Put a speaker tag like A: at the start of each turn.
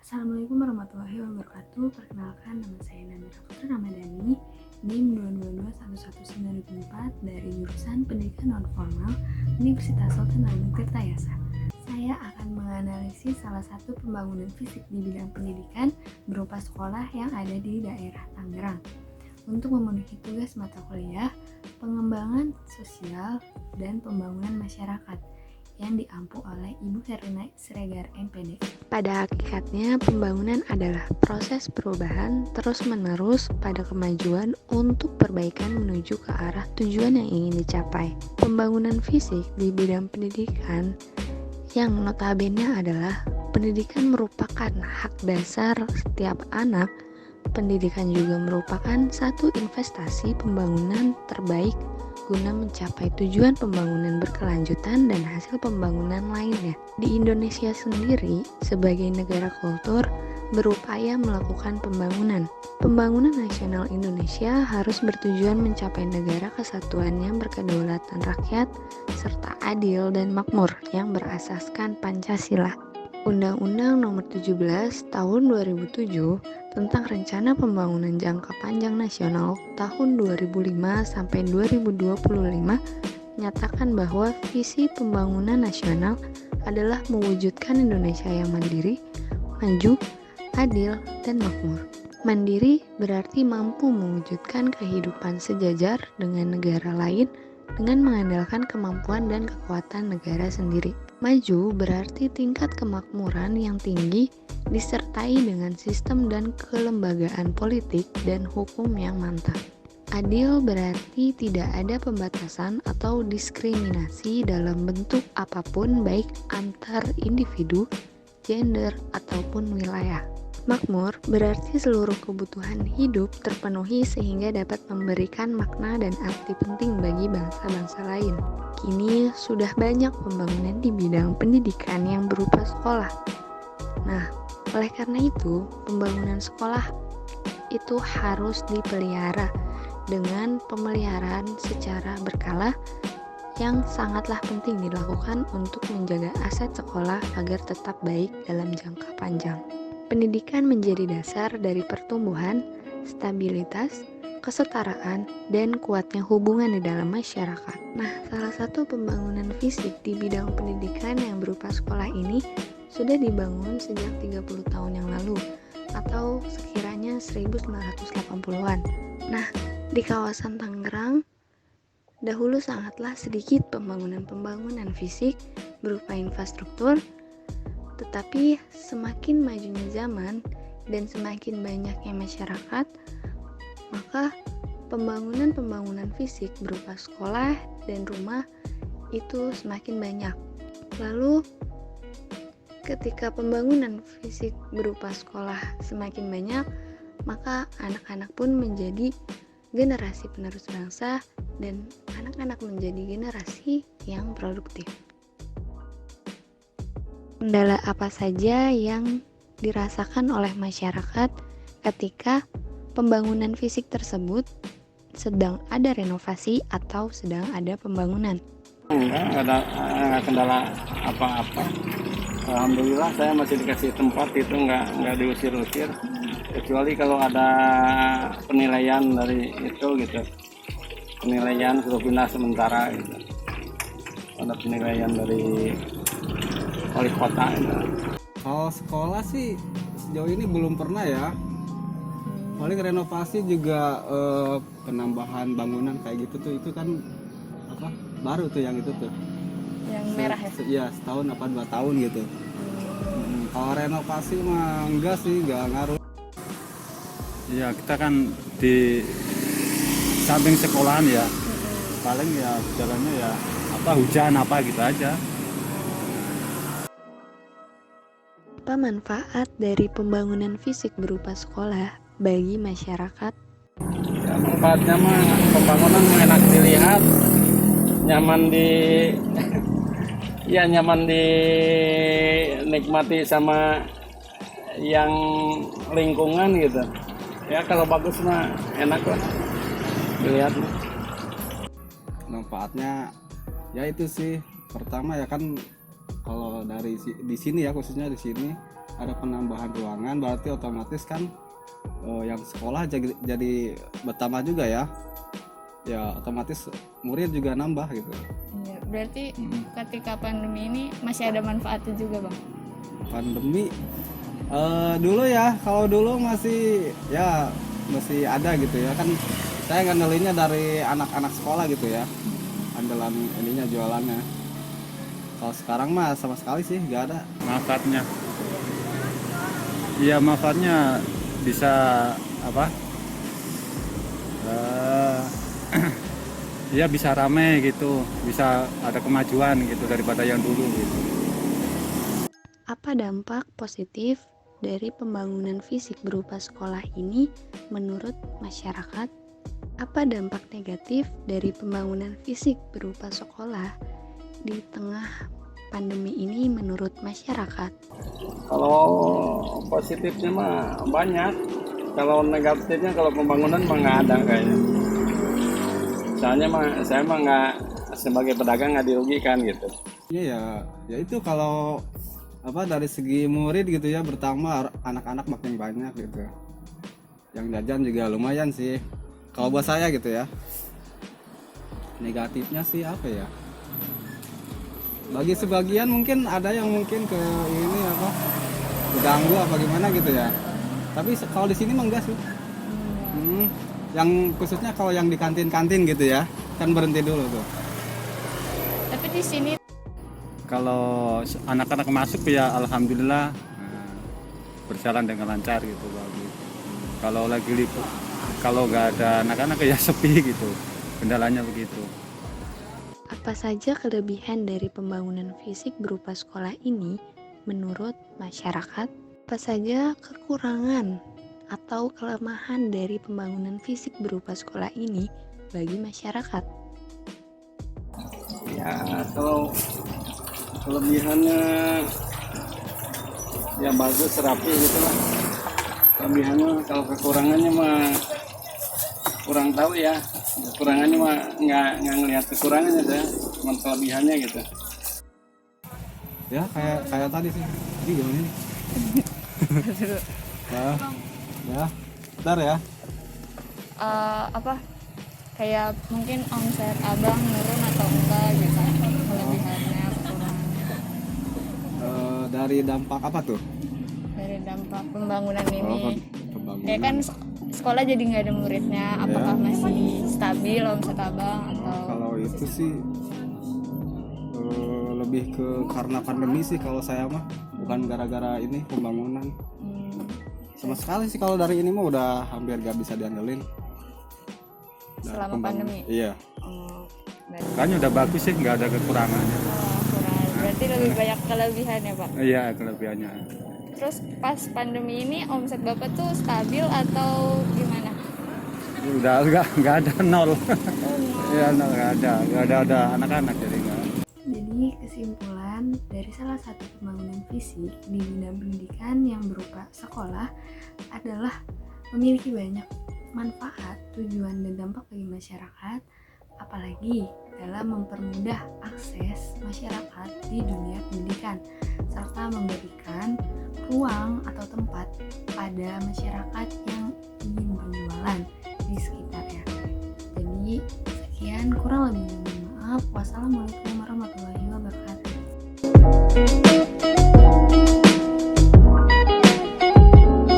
A: Assalamualaikum warahmatullahi wabarakatuh. Perkenalkan, nama saya Namira Putri Ramadhani, NIM 2221194 dari jurusan Pendidikan Non-Formal Universitas Sultan Agung Tirtayasa. Saya akan menganalisis salah satu pembangunan fisik di bidang pendidikan berupa sekolah yang ada di daerah Tangerang untuk memenuhi tugas mata kuliah pengembangan sosial dan pembangunan masyarakat yang diampu oleh Ibu Herlina Siregar MPD. Pada hakikatnya, pembangunan adalah proses perubahan terus-menerus pada kemajuan untuk perbaikan menuju ke arah tujuan yang ingin dicapai. Pembangunan fisik di bidang pendidikan yang notabene adalah pendidikan merupakan hak dasar setiap anak. Pendidikan juga merupakan satu investasi pembangunan terbaik guna mencapai tujuan pembangunan berkelanjutan dan hasil pembangunan lainnya. Di Indonesia sendiri, sebagai negara kultur, berupaya melakukan pembangunan. Pembangunan nasional Indonesia harus bertujuan mencapai negara kesatuan yang berkedaulatan rakyat, serta adil dan makmur yang berasaskan Pancasila. Undang-Undang Nomor 17 Tahun 2007 tentang Rencana Pembangunan Jangka Panjang Nasional tahun 2005 sampai 2025 menyatakan bahwa visi pembangunan nasional adalah mewujudkan Indonesia yang mandiri, maju, adil, dan makmur. Mandiri berarti mampu mewujudkan kehidupan sejajar dengan negara lain dengan mengandalkan kemampuan dan kekuatan negara sendiri. Maju berarti tingkat kemakmuran yang tinggi disertai dengan sistem dan kelembagaan politik dan hukum yang mantap. Adil berarti tidak ada pembatasan atau diskriminasi dalam bentuk apapun baik antar individu, gender, ataupun wilayah. Makmur berarti seluruh kebutuhan hidup terpenuhi sehingga dapat memberikan makna dan arti penting bagi bangsa-bangsa lain. Kini sudah banyak pembangunan di bidang pendidikan yang berupa sekolah. Nah, oleh karena itu, pembangunan sekolah itu harus dipelihara dengan pemeliharaan secara berkala yang sangatlah penting dilakukan untuk menjaga aset sekolah agar tetap baik dalam jangka panjang. Pendidikan menjadi dasar dari pertumbuhan, stabilitas, kesetaraan, dan kuatnya hubungan di dalam masyarakat. Nah, salah satu pembangunan fisik di bidang pendidikan yang berupa sekolah ini sudah dibangun sejak 30 tahun yang lalu atau sekiranya 1980-an. Nah, di kawasan Tangerang dahulu sangatlah sedikit pembangunan fisik berupa infrastruktur, tetapi semakin majunya zaman dan semakin banyaknya masyarakat, maka pembangunan fisik berupa sekolah dan rumah itu semakin banyak. Lalu ketika pembangunan fisik berupa sekolah semakin banyak, maka anak-anak pun menjadi generasi penerus bangsa dan anak-anak menjadi generasi yang produktif. Kendala apa saja yang dirasakan oleh masyarakat ketika pembangunan fisik tersebut sedang ada renovasi atau sedang ada pembangunan?
B: Enggak ada kendala apa-apa. Alhamdulillah saya masih dikasih tempat itu enggak diusir-usir. Kecuali kalau ada penilaian dari itu gitu. Penilaian suruh pindah sementara gitu. Ada penilaian dari wali kota gitu.
C: Kalau sekolah sih sejauh ini belum pernah ya. Paling renovasi juga penambahan bangunan kayak gitu tuh itu kan apa baru tuh yang itu tuh.
A: Yang merah ya?
C: Iya, setahun apa 2 tahun gitu. Kalau renovasi mah enggak sih, enggak ngaruh.
D: Ya kita kan di samping sekolahan ya, paling ya jalannya ya apa hujan apa gitu aja.
A: Apa manfaat dari pembangunan fisik berupa sekolah bagi masyarakat?
B: Ya, manfaatnya mah pembangunan enak dilihat, nyaman dinikmati sama yang lingkungan gitu. Ya kalau bagus mah enak lah dilihat.
C: Manfaatnya ya itu sih. Pertama ya kan kalau dari di sini ya khususnya di sini ada penambahan ruangan, berarti otomatis kan yang sekolah jadi bertambah juga ya. Ya otomatis murid juga nambah gitu.
E: Iya, berarti ketika pandemi ini masih ada manfaatnya juga, Bang?
C: Pandemi dulu ya, kalau dulu masih ada gitu ya kan, saya ngandelinnya dari anak-anak sekolah gitu ya, andalan ininya jualannya. Kalau sekarang mah sama sekali sih nggak ada.
D: Manfaatnya, iya manfaatnya bisa apa? Ya bisa rame gitu, bisa ada kemajuan gitu daripada yang dulu gitu.
A: Apa dampak positif dari pembangunan fisik berupa sekolah ini menurut masyarakat? Apa dampak negatif dari pembangunan fisik berupa sekolah di tengah pandemi ini menurut masyarakat?
B: Kalau positifnya mah banyak, kalau negatifnya kalau pembangunan mah nggak ada kayaknya. Soalnya saya mah nggak, sebagai pedagang nggak dirugikan gitu.
C: Ya itu kalau dari segi murid gitu ya, bertambah anak-anak makin banyak gitu. Yang jajan juga lumayan sih. Kalau buat saya gitu ya. Negatifnya sih apa ya? Bagi sebagian mungkin ada yang mungkin ke ini keganggu apa gimana gitu ya. Tapi kalau di sini mah enggak sih. Yang khususnya kalau yang di kantin-kantin gitu ya, kan berhenti dulu tuh.
E: Tapi di sini
D: Kalau anak-anak masuk ya alhamdulillah berjalan dengan lancar gitu bagus. Kalau lagi libur, kalau nggak ada anak-anak ya sepi gitu, kendalanya begitu.
A: Apa saja kelebihan dari pembangunan fisik berupa sekolah ini menurut masyarakat? Apa saja kekurangan atau kelemahan dari pembangunan fisik berupa sekolah ini bagi masyarakat?
B: Ya kalau kelebihannya ya bagus, rapi gitu lah. Kelebihannya, kalau kekurangannya mah kurang tahu ya. Kekurangannya mah nggak ngelihat kekurangannya saya, cuma kelebihannya gitu.
C: Ya kayak tadi sih. Ini gimana nih? ya, bentar ya.
E: kayak mungkin omset abang nurun atau enggak gitu, kelebihannya, kekurangannya
C: Dari dampak apa tuh?
E: dari dampak pembangunan ini.
C: Pembangunan.
E: Kayak kan sekolah jadi nggak ada muridnya, apakah masih stabil omset abang atau
C: Kalau itu sih lebih ke karena pandemi sih kalau saya mah, bukan gara-gara ini pembangunan. Sama sekali sih kalau dari ini mah udah hampir gak bisa diandelin. Dari
E: selama pandemi?
C: Iya.
D: Kayaknya udah bagus sih, nggak ada kekurangannya.
E: Kurang. Berarti lebih banyak kelebihan ya, Pak?
D: Iya kelebihannya.
E: Terus pas pandemi ini omset Bapak tuh stabil atau gimana?
D: Udah nggak ada nol. Iya nol nggak ada anak-anak jadi nggak.
A: Jadi kesimpulan dari salah satu pembangunan fisik di bidang pendidikan yang berupa sekolah adalah memiliki banyak manfaat, tujuan, dan dampak bagi masyarakat, apalagi dalam mempermudah akses masyarakat di dunia pendidikan, serta memberikan ruang atau tempat pada masyarakat yang ingin berjualan di sekitarnya. Jadi sekian, kurang lebihnya mohon maaf. Wassalamualaikum